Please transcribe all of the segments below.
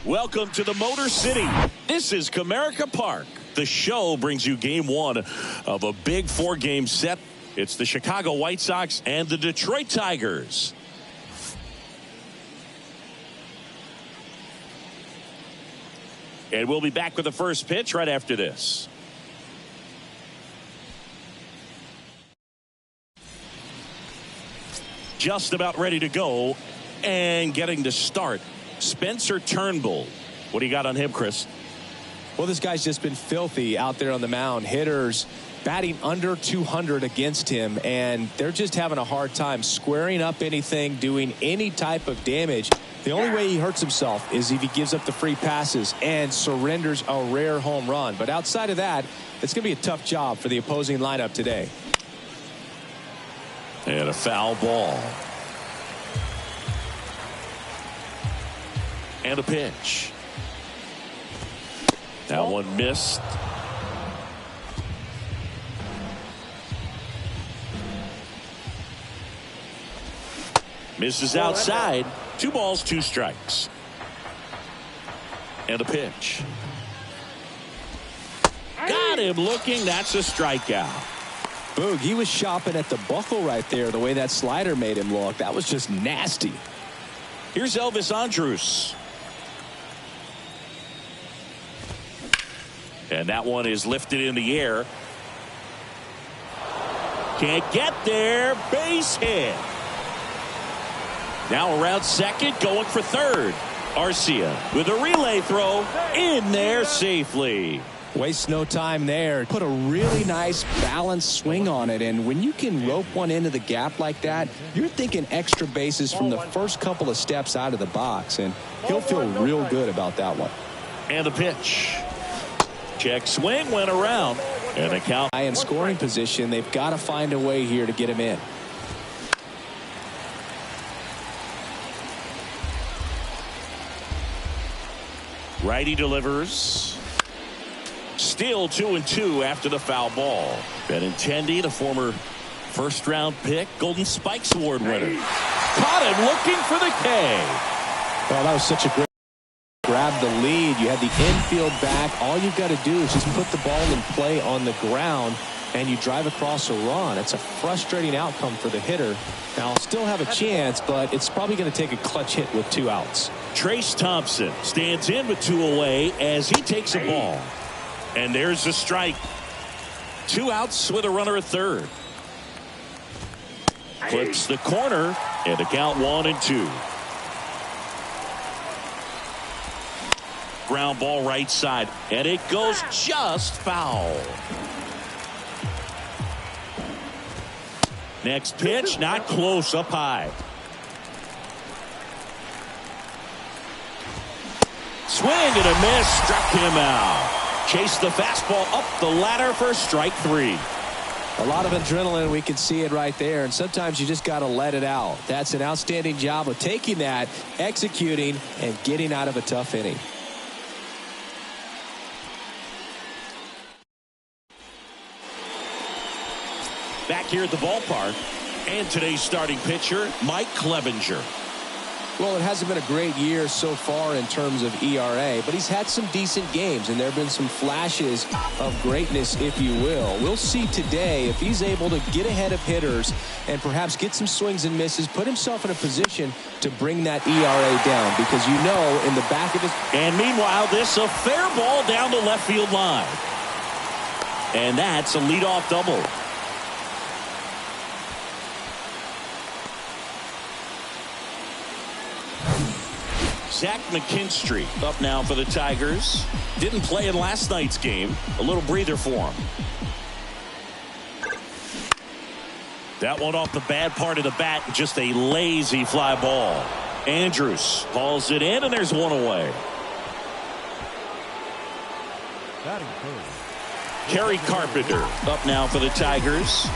Welcome to the Motor City. This is Comerica Park. The show brings you game one of a big four-game set. It's the Chicago White Sox and the Detroit Tigers. And we'll be back with the first pitch right after this. Just about ready to go and getting to start. Spencer Turnbull. What do you got on him, Chris? Well, this guy's just been filthy out there on the mound. Hitters batting under 200 against him, and they're just having a hard time squaring up anything, doing any type of damage. The only way he hurts himself is if he gives up the free passes and surrenders a rare home run. But outside of that, it's going to be a tough job for the opposing lineup today. And a foul ball. And a pitch. That one missed. Misses outside. 2 balls, 2 strikes. And a pitch. Got him looking. That's a strikeout. Boog, he was shopping at the buckle right there, the way that slider made him look. That was just nasty. Here's Elvis Andrus. And that one is lifted in the air. Can't get there. Base hit. Now around second, going for third. Arcia with a relay throw in there safely. Waste no time there. Put a really nice balanced swing on it. And when you can rope one into the gap like that, you're thinking extra bases from the first couple of steps out of the box. And he'll feel real good about that one. And the pitch. Check swing, went around. And a count. In scoring position, they've got to find a way here to get him in. Righty delivers. Still 2-2 after the foul ball. Benintendi, the former first-round pick, Golden Spikes Award winner. Caught him looking for the K. Well, that was such a great grab the lead. You had the infield back. All you've got to do is just put the ball in play on the ground, and you drive across a run. It's a frustrating outcome for the hitter. Now, still have a chance, but it's probably going to take a clutch hit with 2 outs. Trace Thompson stands in with 2 away as he takes a ball. And there's a strike. 2 outs with a runner at third. Flips the corner, and the count 1-2. Ground ball right side, and it goes just foul. Next pitch, not close, up high. Swing and a miss, struck him out. Chased the fastball up the ladder for strike 3. A lot of adrenaline, we can see it right there, and sometimes you just got to let it out. That's an outstanding job of taking that, executing, and getting out of a tough inning. Back here at the ballpark, and today's starting pitcher, Mike Clevenger. Well, it hasn't been a great year so far in terms of ERA, but he's had some decent games, and there have been some flashes of greatness, if you will. We'll see today if he's able to get ahead of hitters and perhaps get some swings and misses, put himself in a position to bring that ERA down, because you know in the back of his... And meanwhile, this a fair ball down the left field line. And that's a leadoff double. Zach McKinstry up now for the Tigers. Didn't play in last night's game. A little breather for him. That one off the bad part of the bat. Just a lazy fly ball. Andrews hauls it in, and there's one away. Kerry Carpenter up now for the Tigers.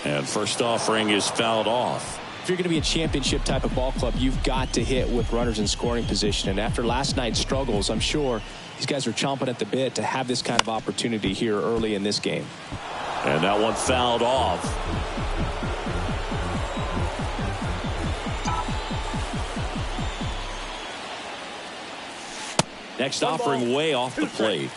And first offering is fouled off. If you're going to be a championship type of ball club, you've got to hit with runners in scoring position. And after last night's struggles, I'm sure these guys are chomping at the bit to have this kind of opportunity here early in this game. And that one fouled off. Next offering way off the plate.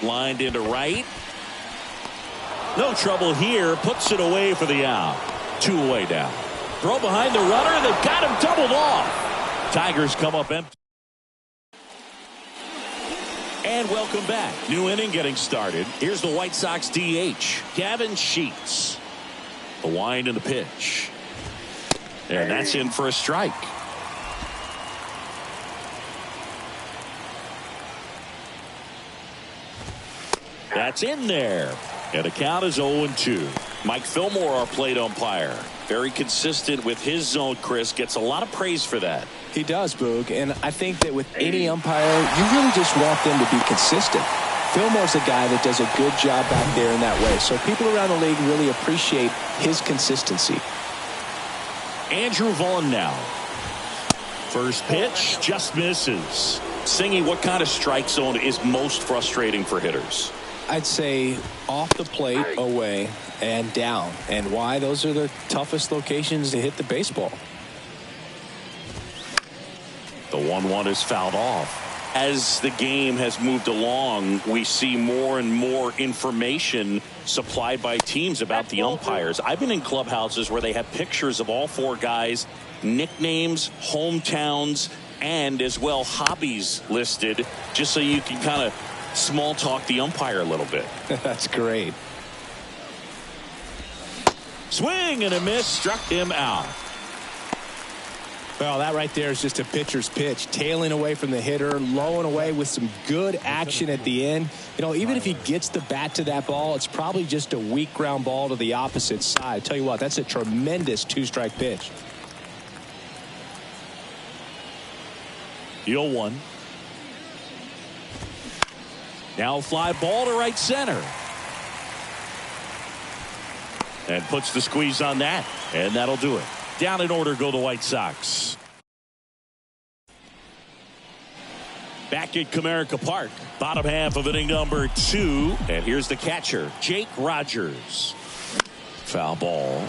Lined into right. No trouble here. Puts it away for the out. 2 away down. Throw behind the runner. They've got him doubled off. Tigers come up empty. And welcome back. New inning getting started. Here's the White Sox DH, Gavin Sheets. The wind and the pitch. And that's in for a strike. That's in there. And the count is 0-2. Mike Fillmore, our plate umpire. Very consistent with his zone, Chris. Gets a lot of praise for that. He does, Boog. And I think that with any umpire, you really just want them to be consistent. Fillmore's a guy that does a good job back there in that way. So people around the league really appreciate his consistency. Andrew Vaughn now. First pitch just misses. Singy, what kind of strike zone is most frustrating for hitters? I'd say off the plate, away, and down. And why? Those are the toughest locations to hit the baseball. The 1-1 is fouled off. As the game has moved along, we see more and more information supplied by teams about the umpires. I've been in clubhouses where they have pictures of all 4 guys, nicknames, hometowns, and as well hobbies listed, just so you can kind of small talk the umpire a little bit. That's great. Swing and a miss, struck him out. Well, that right there is just a pitcher's pitch, tailing away from the hitter, lowing away with some good action at the end. You know, even if he gets the bat to that ball, it's probably just a weak ground ball to the opposite side. I tell you what, that's a tremendous 2-strike pitch. 0-1. Now fly ball to right center. And puts the squeeze on that. And that'll do it. Down in order go the White Sox. Back at Comerica Park. Bottom half of inning number 2. And here's the catcher, Jake Rogers. Foul ball.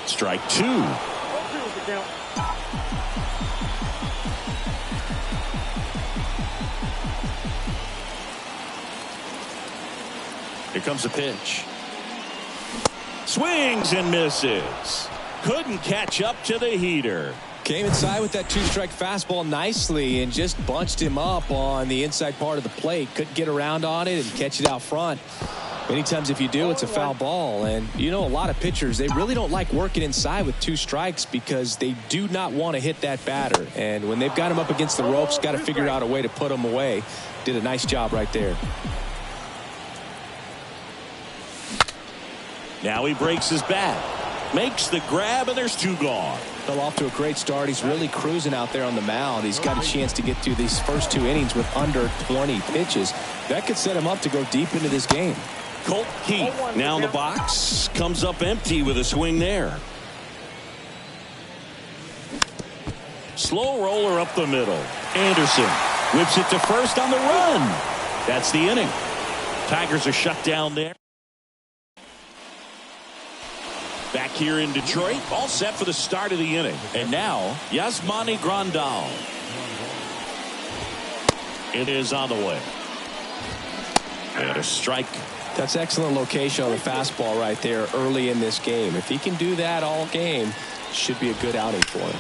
Strike 2. Here comes the pitch. Swings and misses. Couldn't catch up to the heater. Came inside with that 2-strike fastball nicely and just bunched him up on the inside part of the plate. Couldn't get around on it and catch it out front. Many times if you do, it's a foul ball. And you know, a lot of pitchers, they really don't like working inside with 2 strikes because they do not want to hit that batter. And when they've got him up against the ropes, got to figure out a way to put him away. Did a nice job right there. Now he breaks his bat. Makes the grab, and there's 2 gone. Fell off to a great start. He's really cruising out there on the mound. He's got a chance to get through these first 2 innings with under 20 pitches. That could set him up to go deep into this game. Colt Keith now in the box. Comes up empty with a swing there. Slow roller up the middle. Anderson whips it to first on the run. That's the inning. Tigers are shut down there. Back here in Detroit, all set for the start of the inning. And now, Yasmani Grandal. It is on the way. And a strike. That's excellent location on the fastball right there early in this game. If he can do that all game, should be a good outing for him.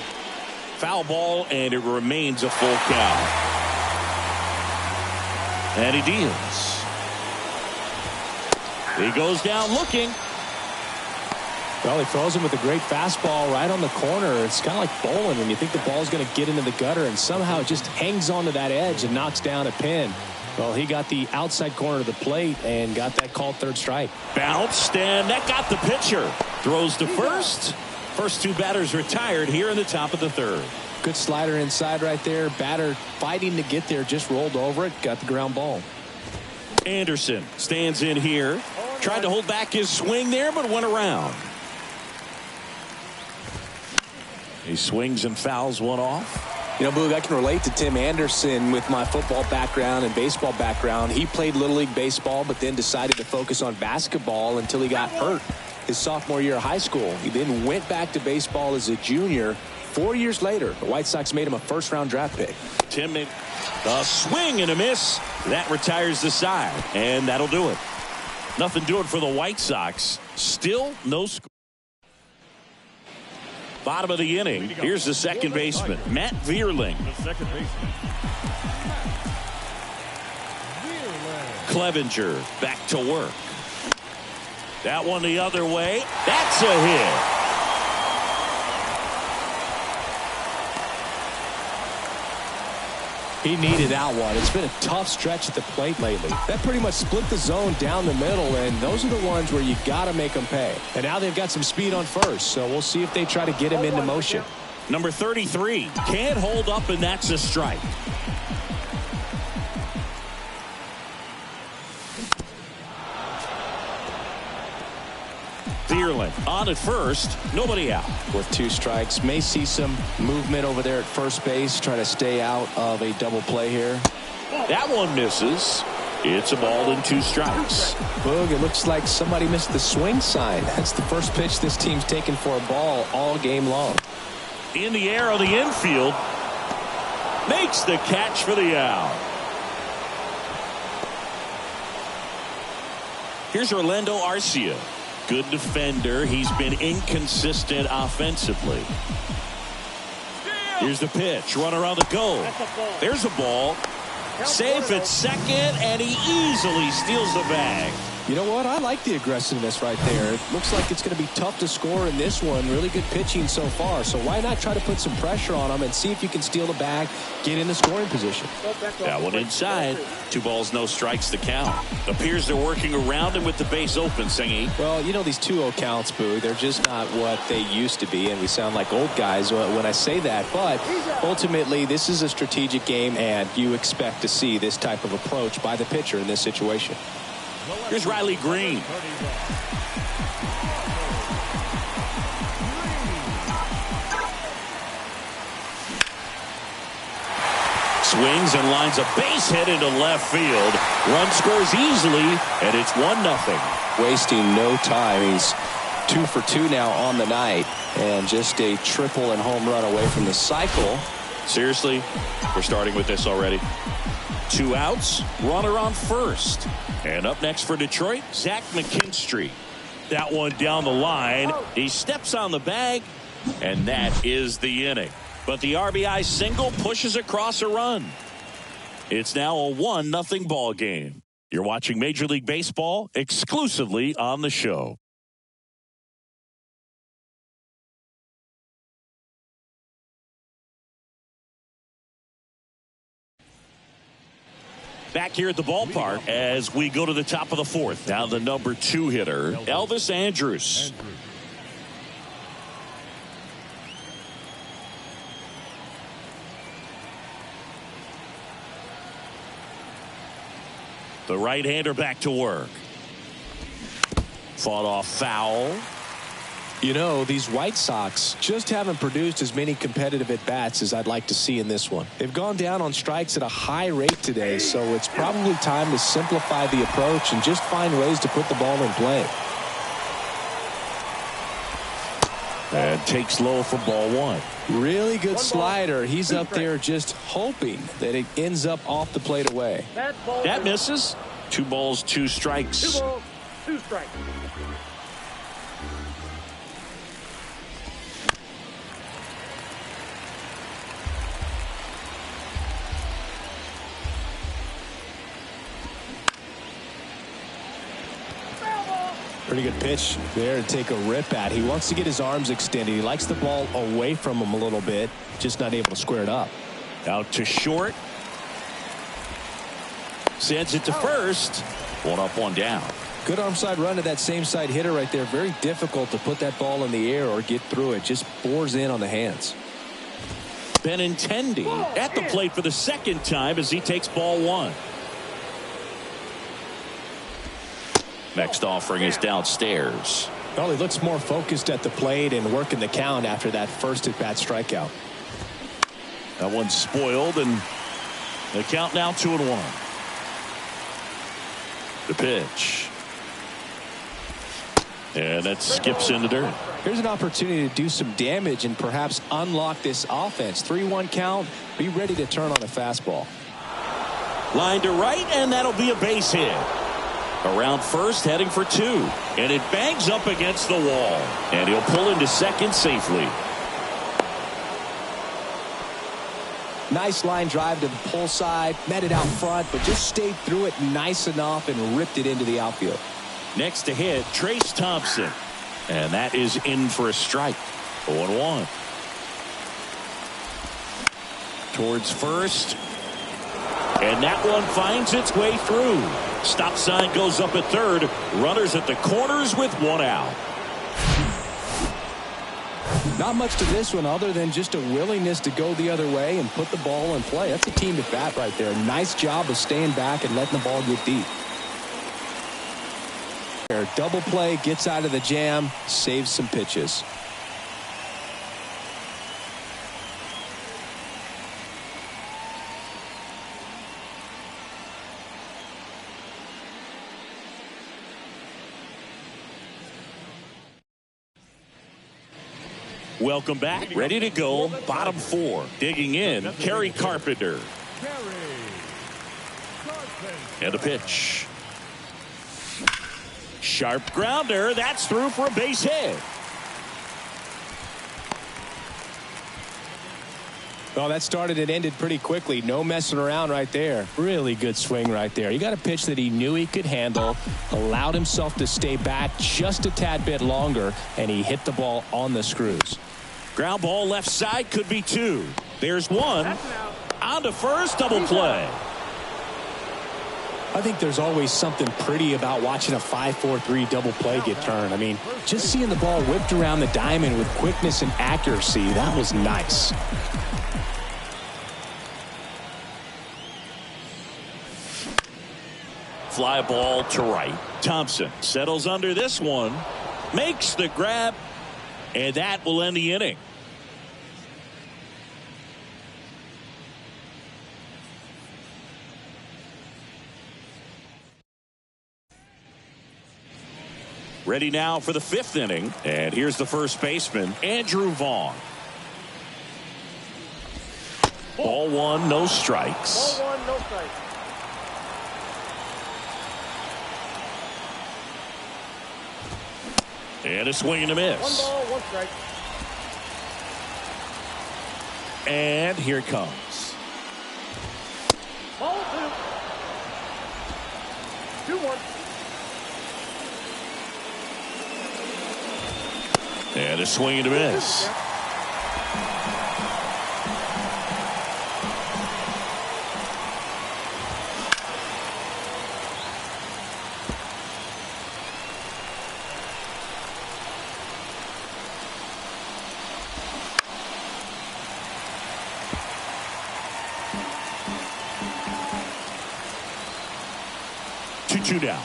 Foul ball, and it remains a full count. And he deals. He goes down looking. Well, he throws him with a great fastball right on the corner. It's kind of like bowling when you think the ball's going to get into the gutter, and somehow it just hangs onto that edge and knocks down a pin. Well, he got the outside corner of the plate and got that called 3rd strike. Bounced, and that got the pitcher. Throws to first. First 2 batters retired here in the top of the 3rd. Good slider inside right there. Batter fighting to get there, just rolled over it, got the ground ball. Anderson stands in here. Tried to hold back his swing there, but went around. He swings and fouls one off. You know, Boog, I can relate to Tim Anderson with my football background and baseball background. He played Little League baseball, but then decided to focus on basketball until he got hurt his sophomore year of high school. He then went back to baseball as a junior. 4 years later, the White Sox made him a 1st-round draft pick. Tim, a swing and a miss. That retires the side, and that'll do it. Nothing doing for the White Sox. Still no score. Bottom of the inning. Here's the second baseman, Matt Vierling. Clevenger back to work. That one the other way. That's a hit. He needed that one. It's been a tough stretch at the plate lately. That pretty much split the zone down the middle, and those are the ones where you got to make them pay. And now they've got some speed on first, so we'll see if they try to get him into motion. Number 33 can't hold up, and that's a strike. Vierling on at first, nobody out. With 2 strikes, may see some movement over there at first base, trying to stay out of a double play here. That one misses. It's a ball and 2 strikes. Boog, it looks like somebody missed the swing sign. That's the first pitch this team's taken for a ball all game long. In the air on the infield. Makes the catch for the out. Here's Orlando Arcia. Good defender. He's been inconsistent offensively. Here's the pitch. Runner on the go. There's a ball. Safe at second, and he easily steals the bag. You know what? I like the aggressiveness right there. It looks like it's going to be tough to score in this one. Really good pitching so far. So why not try to put some pressure on him and see if you can steal the bag, get in the scoring position. That one inside. 2 balls, no strikes to count. Appears they're working around him with the base open, Singy. Well, you know, these 2-0 counts, Boo, they're just not what they used to be, and we sound like old guys when I say that. But ultimately, this is a strategic game, and you expect to see this type of approach by the pitcher in this situation. Here's Riley Green. Swings and lines a base hit into left field. Run scores easily, and it's 1-0. Wasting no time. He's 2 for 2 now on the night, and just a triple and home run away from the cycle. Seriously, we're starting with this already. 2 outs, runner on first. And up next for Detroit, Zach McKinstry. That one down the line. He steps on the bag, and that is the inning. But the RBI single pushes across a run. It's now a 1-0 ball game. You're watching Major League Baseball exclusively on the show. Back here at the ballpark as we go to the top of the fourth. Now the number 2 hitter, Elvis Andrus. The right-hander back to work. Fought off foul. You know, these White Sox just haven't produced as many competitive at-bats as I'd like to see in this one. They've gone down on strikes at a high rate today, so it's probably time to simplify the approach and just find ways to put the ball in play. And takes low for ball 1. Really good slider. He's up there just hoping that it ends up off the plate away. That misses. 2 balls, 2 strikes. 2 balls, 2 strikes. Pretty good pitch there to take a rip at. He wants to get his arms extended. He likes the ball away from him a little bit, just not able to square it up. Out to short. Sends it to first. 1 up, 1 down. Good arm side run to that same side hitter right there. Very difficult to put that ball in the air or get through it. Just bores in on the hands. Benintendi at the plate for the 2nd time as he takes ball 1. Next offering is downstairs. Well, he looks more focused at the plate and working the count after that first at-bat strikeout. That one's spoiled, and the count now 2-1. The pitch. And that skips in the dirt. Here's an opportunity to do some damage and perhaps unlock this offense. 3-1 count. Be ready to turn on a fastball. Line to right, and that'll be a base hit. Around first, heading for 2. And it bangs up against the wall. And he'll pull into second safely. Nice line drive to the pull side. Met it out front, but just stayed through it nice enough and ripped it into the outfield. Next to hit, Trace Thompson. And that is in for a strike. 0-1. Towards first. And that one finds its way through. Stop sign goes up at third. Runners at the corners with 1 out. Not much to this one other than just a willingness to go the other way and put the ball in play. That's a team at bat right there. Nice job of staying back and letting the ball get deep. Double play, gets out of the jam, saves some pitches. Welcome back. Ready to go. Bottom 4. Digging in. Kerry Carpenter. And a pitch. Sharp grounder. That's through for a base hit. Well, that started and ended pretty quickly. No messing around right there. Really good swing right there. You got a pitch that he knew he could handle, allowed himself to stay back just a tad bit longer, and he hit the ball on the screws. Ground ball left side, could be 2. There's 1. On to first, double play. I think there's always something pretty about watching a 5-4-3 double play get turned. I mean, just seeing the ball whipped around the diamond with quickness and accuracy, that was nice. Fly ball to right. Thompson settles under this one. Makes the grab. And that will end the inning. Ready now for the 5th inning. And here's the first baseman, Andrew Vaughn. Ball 1, no strikes. Ball 1, no strikes. And a swing and a miss. 1 ball, 1 strike. And here it comes. Ball 2. 2-1. And a swing and a miss. Two down.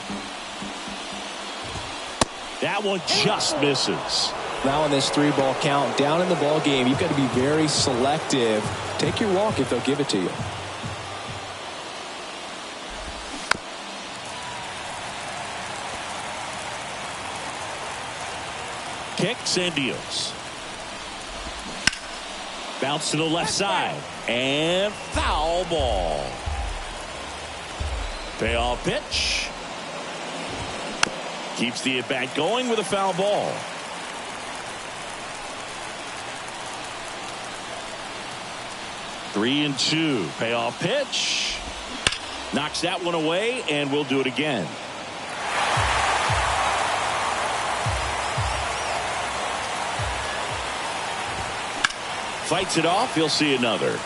That one just misses. Now in this 3-ball count, down in the ball game, you've got to be very selective. Take your walk if they'll give it to you. Kicks and deals. Bounce to the left side. And foul ball. Payoff pitch. Keeps the at-bat going with a foul ball. Three and two. Payoff pitch. Knocks that one away, and we'll do it again. Fights it off. He'll see another.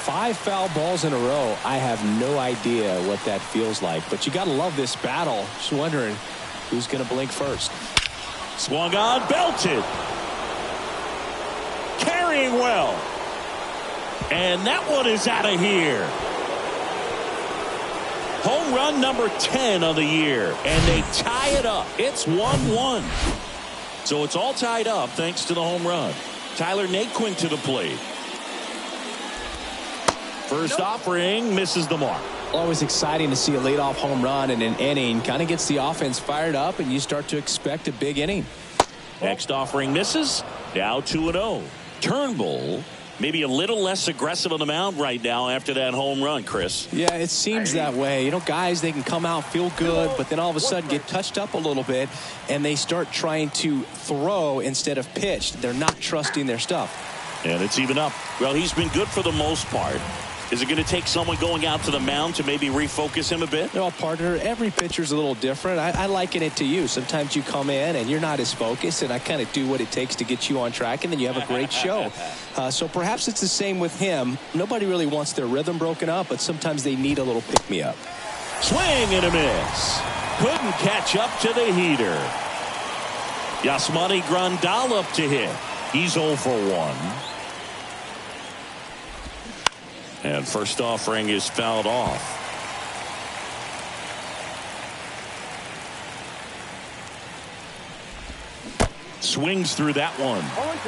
5 foul balls in a row. I have no idea what that feels like, but you got to love this battle. Just wondering who's going to blink first. Swung on, belted. Carrying well. And that one is out of here. Home run number 10 of the year, and they tie it up. It's 1-1. So it's all tied up thanks to the home run. Tyler Naquin to the plate. First offering misses the mark. Always exciting to see a leadoff home run in an inning. Kind of gets the offense fired up, and you start to expect a big inning. Next offering misses. Now 2-0. Turnbull maybe a little less aggressive on the mound right now after that home run, Chris. Yeah, it seems that way. You know, guys, they can come out, feel good, but then all of a sudden get touched up a little bit, and they start trying to throw instead of pitch. They're not trusting their stuff. And it's even up. Well, he's been good for the most part. Is it going to take someone going out to the mound to maybe refocus him a bit? No, partner, every pitcher's a little different. I liken it to you. Sometimes you come in and you're not as focused, and I kind of do what it takes to get you on track, and then you have a great show. So perhaps it's the same with him. Nobody really wants their rhythm broken up, but sometimes they need a little pick-me-up. Swing and a miss. Couldn't catch up to the heater. Yasmani Grandal up to hit. He's 0 for 1. And first offering is fouled off. Swings through that one.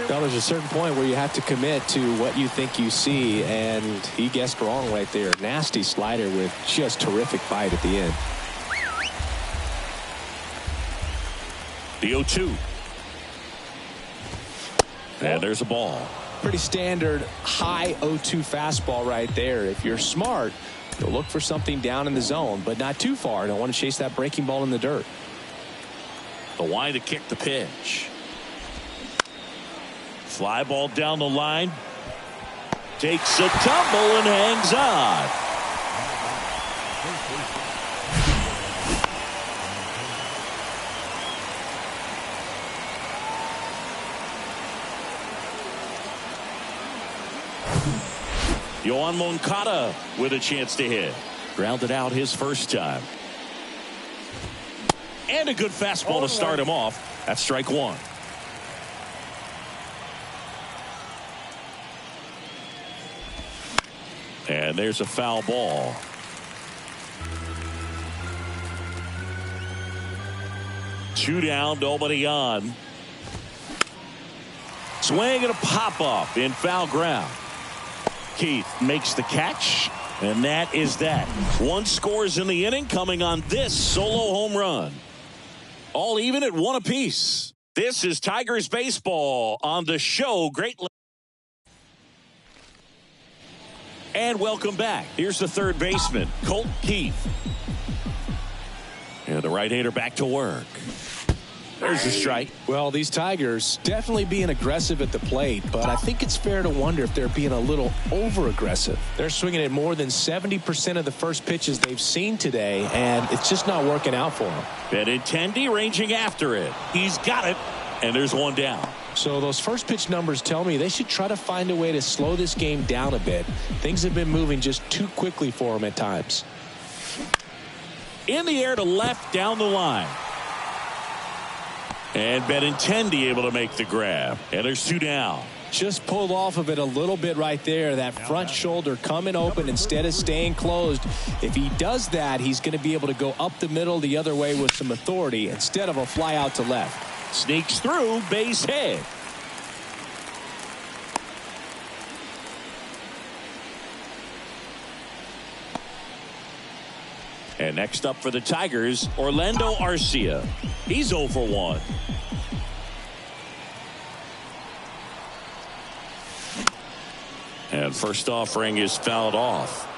Well, there's a certain point where you have to commit to what you think you see, and he guessed wrong right there. Nasty slider with just terrific bite at the end. The 0-2. And there's a ball. Pretty standard high 0-2 fastball right there. If you're smart, you'll look for something down in the zone, but not too far. Don't want to chase that breaking ball in the dirt. The line to kick the pitch. Fly ball down the line. Takes a tumble and hangs on. Yohan Moncada with a chance to hit. Grounded out his first time. And a good fastball to start him off. That's strike one. And there's a foul ball. Two down, nobody on. Swing and a pop up in foul ground. Keith makes the catch, and that is that. One scores in the inning coming on this solo home run. All even at 1 apiece. This is Tigers baseball on the show. Great. And welcome back. Here's the third baseman, Colt Keith. And the right-hander back to work. There's a strike. Well, these Tigers definitely being aggressive at the plate, but I think it's fair to wonder if they're being a little over-aggressive. They're swinging at more than 70% of the first pitches they've seen today, and it's just not working out for them. Benintendi ranging after it. He's got it, and there's one down. So those first pitch numbers tell me they should try to find a way to slow this game down a bit. Things have been moving just too quickly for them at times. In the air to left down the line. And Benintendi able to make the grab. And there's two down. Just pulled off of it a little bit right there. That front shoulder coming open instead of staying closed. If he does that, he's going to be able to go up the middle the other way with some authority instead of a fly out to left. Sneaks through, base hit. And next up for the Tigers, Orlando Arcia. He's 0 for 1. And first offering is fouled off.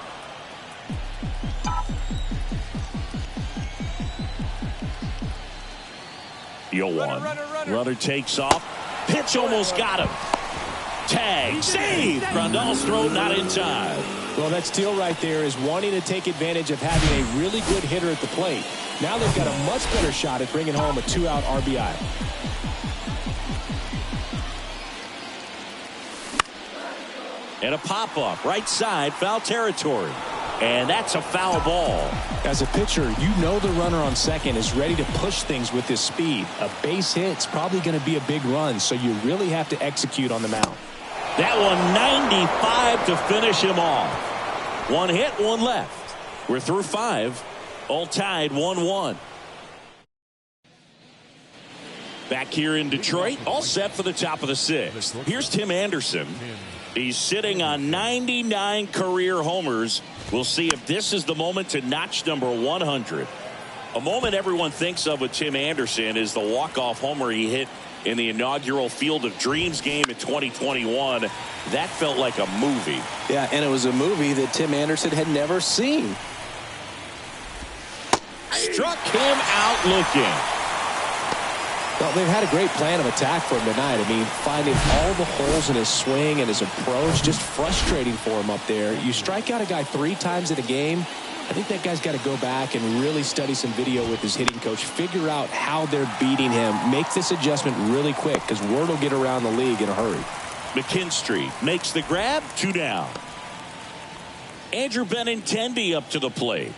Runner takes off. Pitch almost got him. Tag, save. Grandal's throw not in time. Well, that steal right there is wanting to take advantage of having a really good hitter at the plate. Now they've got a much better shot at bringing home a 2-out RBI. And a pop-up, right side, foul territory. And that's a foul ball. As a pitcher, you know the runner on second is ready to push things with his speed. A base hit's probably going to be a big run, so you really have to execute on the mound. That one 95 to finish him off. One hit, one left. We're through 5. All tied 1-1. Back here in Detroit, all set for the top of the 6th. Here's Tim Anderson. He's sitting on 99 career homers. We'll see if this is the moment to notch number 100. A moment everyone thinks of with Tim Anderson is the walk-off homer he hit in the inaugural Field of Dreams game in 2021. That felt like a movie. Yeah, and it was a movie that Tim Anderson had never seen. Struck him out looking. Well, they've had a great plan of attack for him tonight. I mean, finding all the holes in his swing and his approach, just frustrating for him up there. You strike out a guy 3 times in a game, I think that guy's got to go back and really study some video with his hitting coach, figure out how they're beating him, make this adjustment really quick because word will get around the league in a hurry. McKinstry makes the grab, 2 down. Andrew Benintendi up to the plate.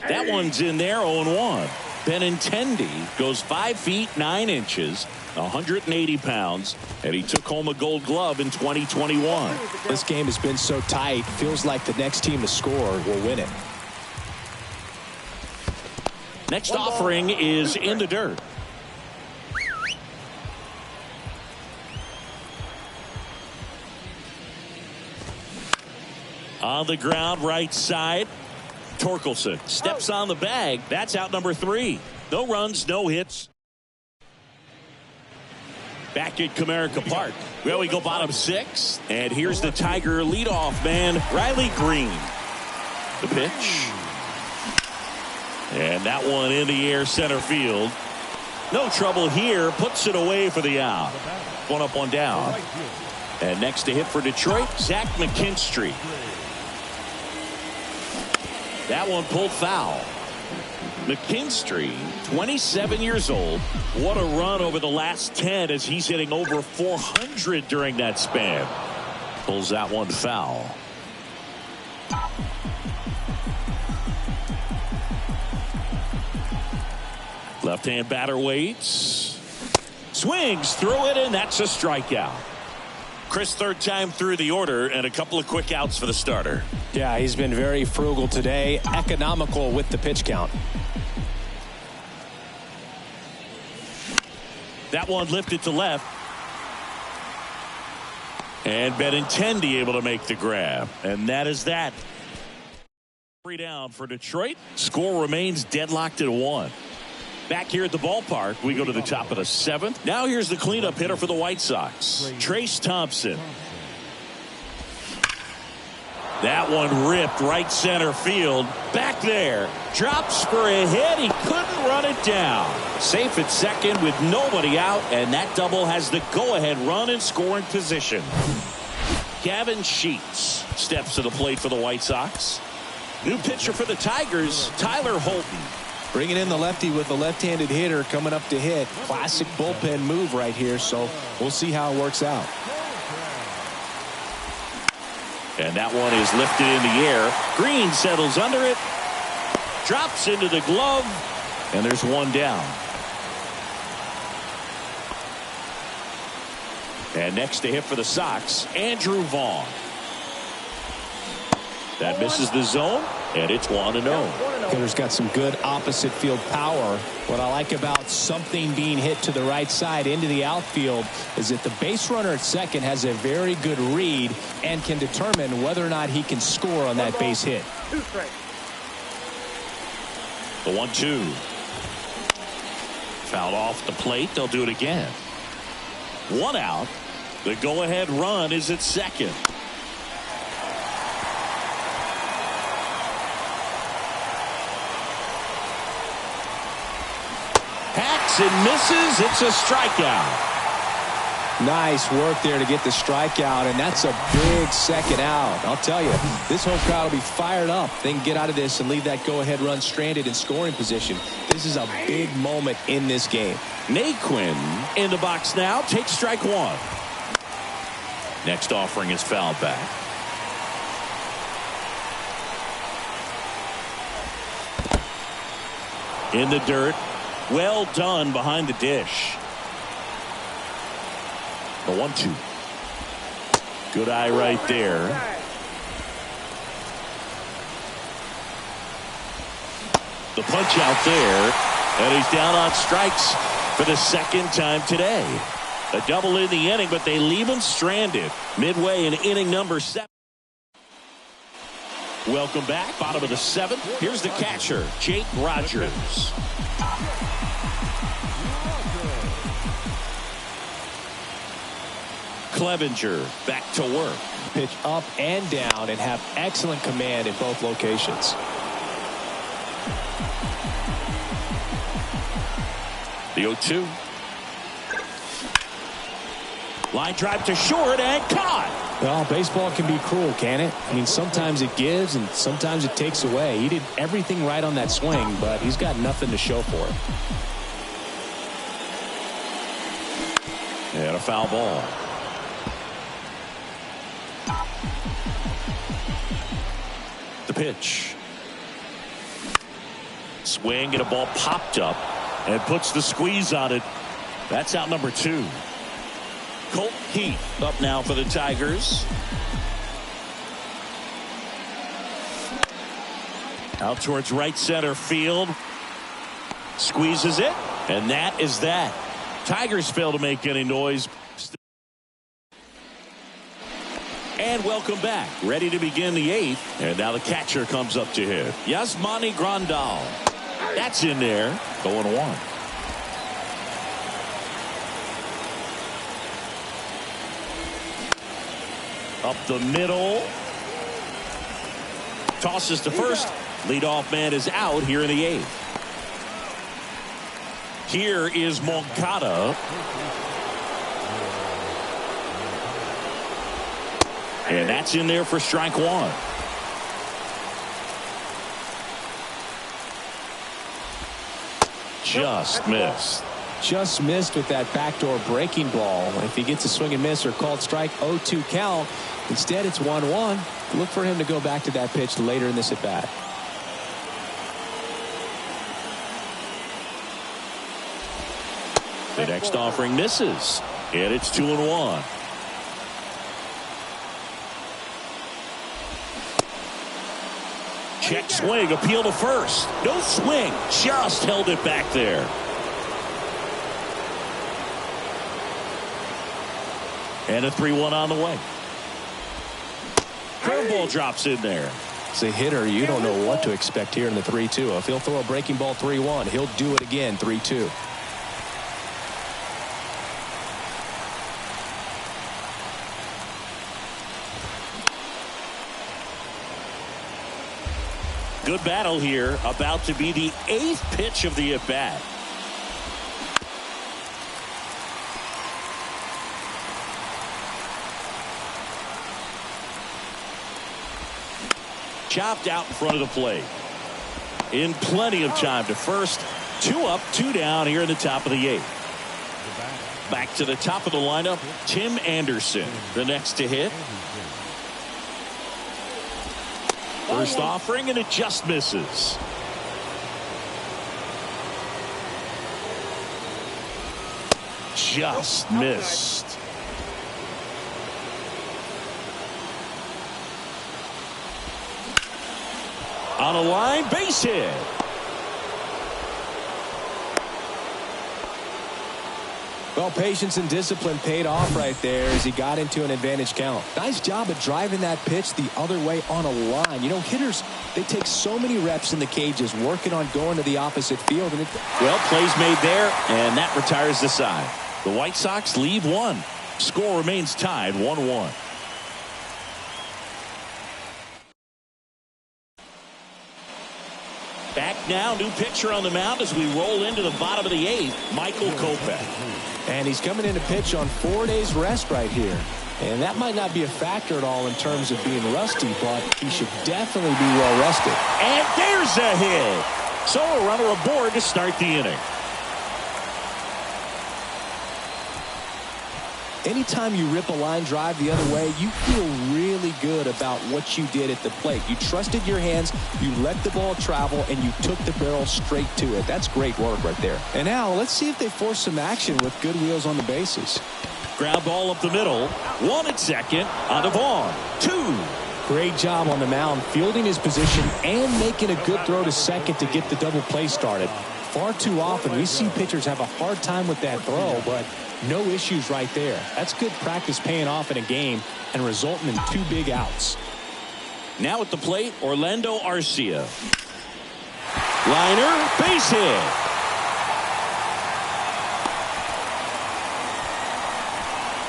That one's in there, 0-1. Benintendi goes 5 feet 9 inches, 180 pounds, and he took home a Gold Glove in 2021. This game has been so tight, feels like the next team to score will win it. Next offering is in the dirt. On the ground, right side. Torkelson steps on the bag. That's out number 3. No runs, no hits. Back at Comerica Park. Well, we go bottom 6. And here's the Tiger leadoff man, Riley Green. The pitch. And that one in the air center field. No trouble here. Puts it away for the out. 1 up, 1 down. And next to hit for Detroit, Zach McKinstry. That one pulled foul. McKinstry, 27 years old. What a run over the last 10 as he's hitting over 400 during that span. Pulls that one foul. Left-hand batter waits. Swings through it, and that's a strikeout. Chris, 3rd time through the order, and a couple of quick outs for the starter. Yeah, he's been very frugal today, economical with the pitch count. That one lifted to left. And Benintendi able to make the grab. And that is that. 3 down for Detroit. Score remains deadlocked at 1. Back here at the ballpark, we go to the top of the 7th. Now here's the cleanup hitter for the White Sox, Trace Thompson. That one ripped right center field. Back there. Drops for a hit. He couldn't run it down. Safe at second with nobody out, and that double has the go-ahead run in scoring position. Gavin Sheets steps to the plate for the White Sox. New pitcher for the Tigers, Tyler Holton. Bringing in the lefty with the left-handed hitter coming up to hit. Classic bullpen move right here, so we'll see how it works out. And that one is lifted in the air. Green settles under it. Drops into the glove. And there's one down. And next to hit for the Sox, Andrew Vaughn. That misses the zone, and it's 1-0. Hitter's got some good opposite field power. What I like about something being hit to the right side into the outfield is that the base runner at second has a very good read and can determine whether or not he can score on that base hit. The 1-2. Fouled off the plate. They'll do it again. One out. The go-ahead run is at second. Hacks and misses. It's a strikeout. Nice work there to get the strikeout, and that's a big second out. I'll tell you, this whole crowd will be fired up. They can get out of this and leave that go-ahead run stranded in scoring position. This is a big moment in this game. Naquin in the box now. Takes strike one. Next offering is fouled back. In the dirt. Well done behind the dish. The 1-2. Good eye right there. The punch out there. And he's down on strikes for the second time today. A double in the inning, but they leave him stranded. Midway in inning number 7. Welcome back. Bottom of the 7th. Here's the catcher, Jake Rogers. Clevenger back to work. Pitch up and down and have excellent command in both locations. The 0-2. Line drive to short and caught. Well, baseball can be cruel, can it? I mean, sometimes it gives and sometimes it takes away. He did everything right on that swing, but he's got nothing to show for it. And a foul ball. The pitch. Swing and a ball popped up and puts the squeeze on it. That's out number 2. Colt Heath up now for the Tigers. Out towards right center field. Squeezes it. And that is that. Tigers fail to make any noise. And welcome back. Ready to begin the 8th. And now the catcher comes up to hit. Yasmani Grandal. That's in there. 0-1. Up the middle. Tosses to first. Leadoff man is out here in the 8th. Here is Moncada. And that's in there for strike one. Just missed. Just missed with that backdoor breaking ball. If he gets a swing and miss or called strike, 0-2 count. Instead, it's 1-1. Look for him to go back to that pitch later in this at bat. The next offering misses. And it's 2-1. Check swing, appeal to first. No swing, just held it back there. And a 3-1 on the way. Curveball drops in there. As a hitter, you don't know what to expect here in the 3-2. If he'll throw a breaking ball 3-1, he'll do it again 3-2. Good battle here. About to be the 8th pitch of the at-bat. Chopped out in front of the plate. In plenty of time to first. 2 up, 2 down here in the top of the 8th. Back to the top of the lineup, Tim Anderson, the next to hit. First offering, and it just misses. Just missed. On a line, base hit. Well, patience and discipline paid off right there as he got into an advantage count. Nice job of driving that pitch the other way on a line. You know, hitters, they take so many reps in the cages working on going to the opposite field. And well, plays made there, and that retires the side. The White Sox leave 1. Score remains tied 1-1. Back now, new pitcher on the mound as we roll into the bottom of the 8th, Michael Kopech. And he's coming in to pitch on 4 days rest right here. And that might not be a factor at all in terms of being rusty, but he should definitely be well rested. And there's a hit. So a runner aboard to start the inning. Anytime you rip a line drive the other way, you feel really good about what you did at the plate. You trusted your hands, you let the ball travel, and you took the barrel straight to it. That's great work right there. And now let's see if they force some action with good wheels on the bases. Ground ball up the middle. 1 at second. On to Vaughn. 2. Great job on the mound, fielding his position and making a good throw to second to get the double play started. Far too often we see pitchers have a hard time with that throw, but no issues right there. That's good practice paying off in a game and resulting in 2 big outs. Now at the plate, Orlando Arcia. Liner, base hit.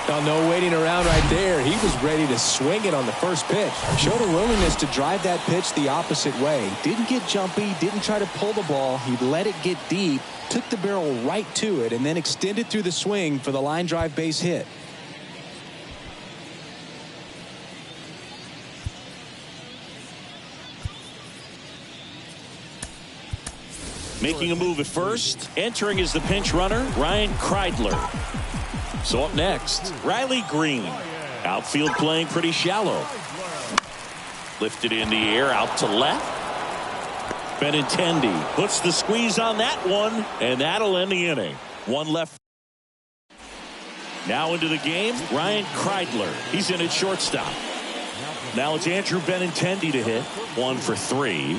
Well, no waiting around right there. He was ready to swing it on the first pitch. Showed a willingness to drive that pitch the opposite way. Didn't get jumpy, didn't try to pull the ball. He let it get deep, took the barrel right to it, and then extended through the swing for the line drive base hit. Making a move at first. Entering as the pinch runner, Ryan Kreidler. So up next, Riley Green. Outfield playing pretty shallow. Lifted in the air out to left. Benintendi puts the squeeze on that one, and that'll end the inning. 1 left. Now into the game, Ryan Kreidler. He's in at shortstop. Now it's Andrew Benintendi to hit. 1 for 3.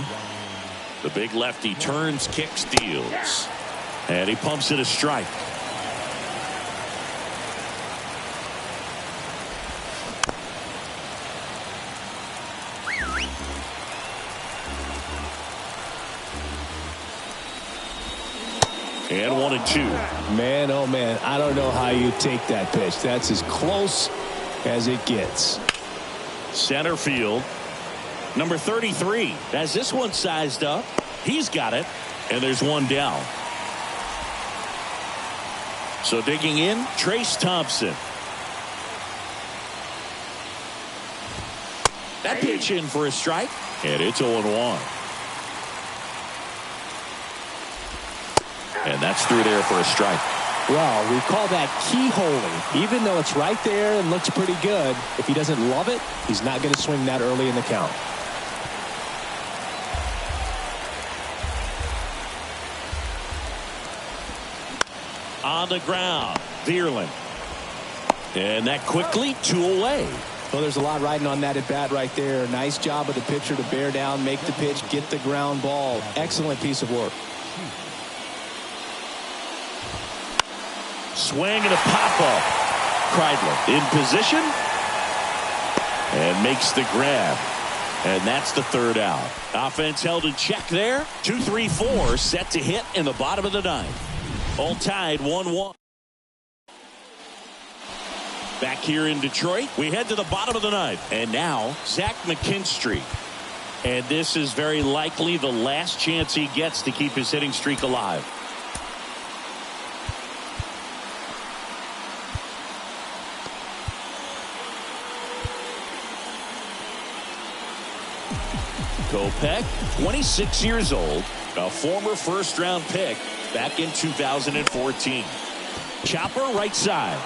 The big lefty turns, kicks, deals. And he pumps it a strike. And 1-2. Man, oh man, I don't know how you take that pitch. That's as close as it gets. Center field. Number 33 has this one sized up. He's got it. And there's 1 down. So digging in, Trace Thompson. That pitch in for a strike. And it's 0-1. And that's through there for a strike. Well, we call that keyholing. Even though it's right there and looks pretty good, if he doesn't love it, he's not going to swing that early in the count. On the ground, Vierling. And that quickly, 2 away. Well, there's a lot riding on that at bat right there. Nice job of the pitcher to bear down, make the pitch, get the ground ball. Excellent piece of work. Swing and a pop-up. Kreidler in position. And makes the grab. And that's the 3rd out. Offense held in check there. 2-3-4 set to hit in the bottom of the 9th. All tied 1-1. Back here in Detroit, we head to the bottom of the 9th. And now, Zach McKinstry. And this is very likely the last chance he gets to keep his hitting streak alive. Kopech, 26 years old, a former first-round pick back in 2014. Chopper right side.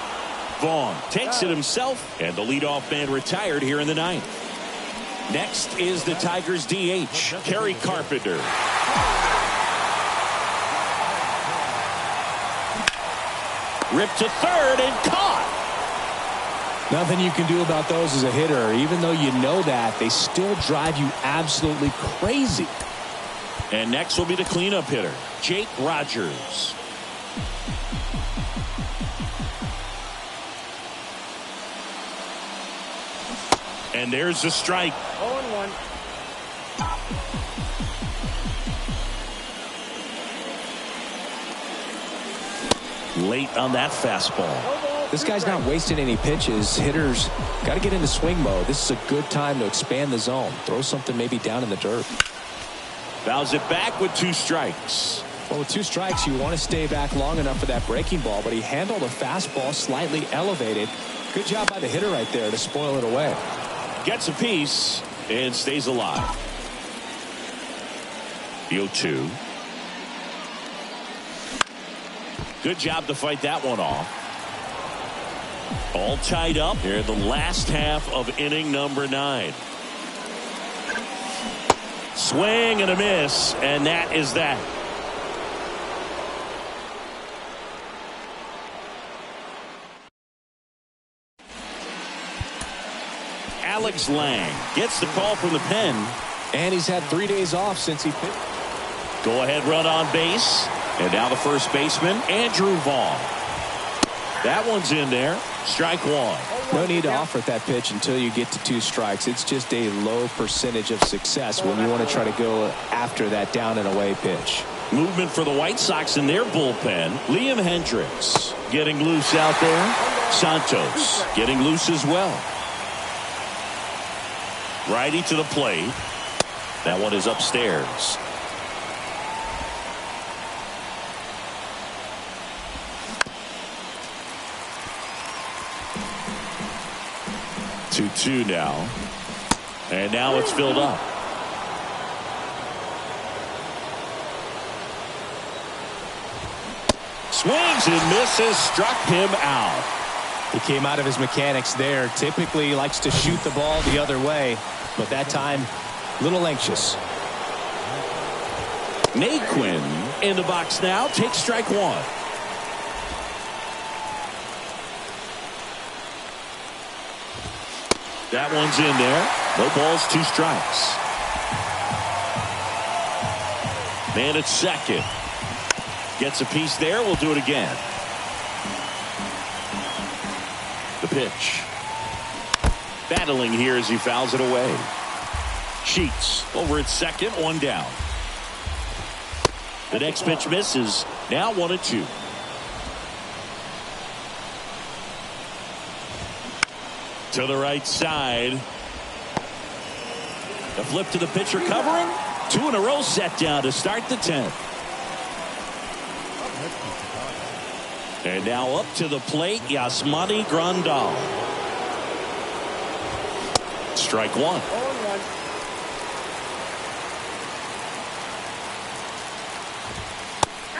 Vaughn takes it himself, and the leadoff man retired here in the ninth. Next is the Tigers DH, Kerry Carpenter. Ripped to third and caught. Nothing you can do about those as a hitter. Even though you know that, they still drive you absolutely crazy. And next will be the cleanup hitter, Jake Rogers. And there's the strike. 0-1. Late on that fastball. This guy's not wasting any pitches. Hitters got to get into swing mode. This is a good time to expand the zone. Throw something maybe down in the dirt. Fouls it back with 2 strikes. Well, with 2 strikes, you want to stay back long enough for that breaking ball, but he handled a fastball slightly elevated. Good job by the hitter right there to spoil it away. Gets a piece and stays alive. The 0-2. Good job to fight that one off. All tied up here in the last half of inning number 9. Swing and a miss, and that is that. Alex Lang gets the call from the pen. And he's had 3 days off since he pitched. Go ahead run on base. And now the first baseman, Andrew Vaughn. That one's in there. Strike 1. No need to offer that pitch until you get to 2 strikes. It's just a low percentage of success when you want to try to go after that down and away pitch. Movement for the White Sox in their bullpen. Liam Hendricks getting loose out there. Santos getting loose as well. Righty to the plate. That one is upstairs. Two now. And now it's filled up. Swings and misses. Struck him out. He came out of his mechanics there. Typically he likes to shoot the ball the other way, but that time a little anxious. Naquin in the box now. Takes strike 1. That one's in there. No balls, 2 strikes. Man at second. Gets a piece there. We'll do it again. The pitch. Battling here as he fouls it away. Sheets over at second. 1 down. The next pitch misses. Now 1-2. To the right side. The flip to the pitcher covering. 2 in a row set down to start the 10th. And now up to the plate, Yasmani Grandal. Strike 1.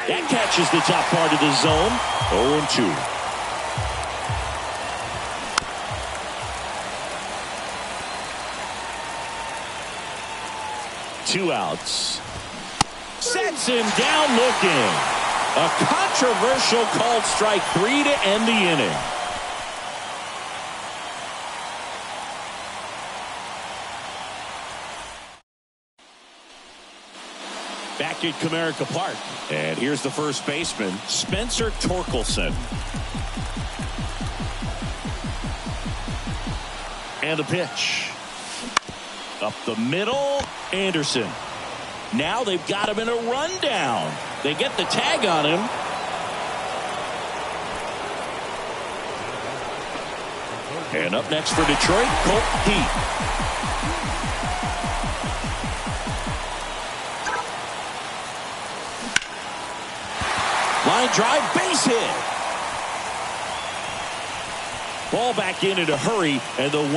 That catches the top part of the zone. 0-2. Two outs. Sets him down looking. A controversial called strike 3 to end the inning. Back at Comerica Park. And here's the first baseman, Spencer Torkelson. And the pitch. Up the middle, Anderson. Now they've got him in a rundown. They get the tag on him. And up next for Detroit, Colt Heat. Line drive, base hit. Ball back in a hurry, and the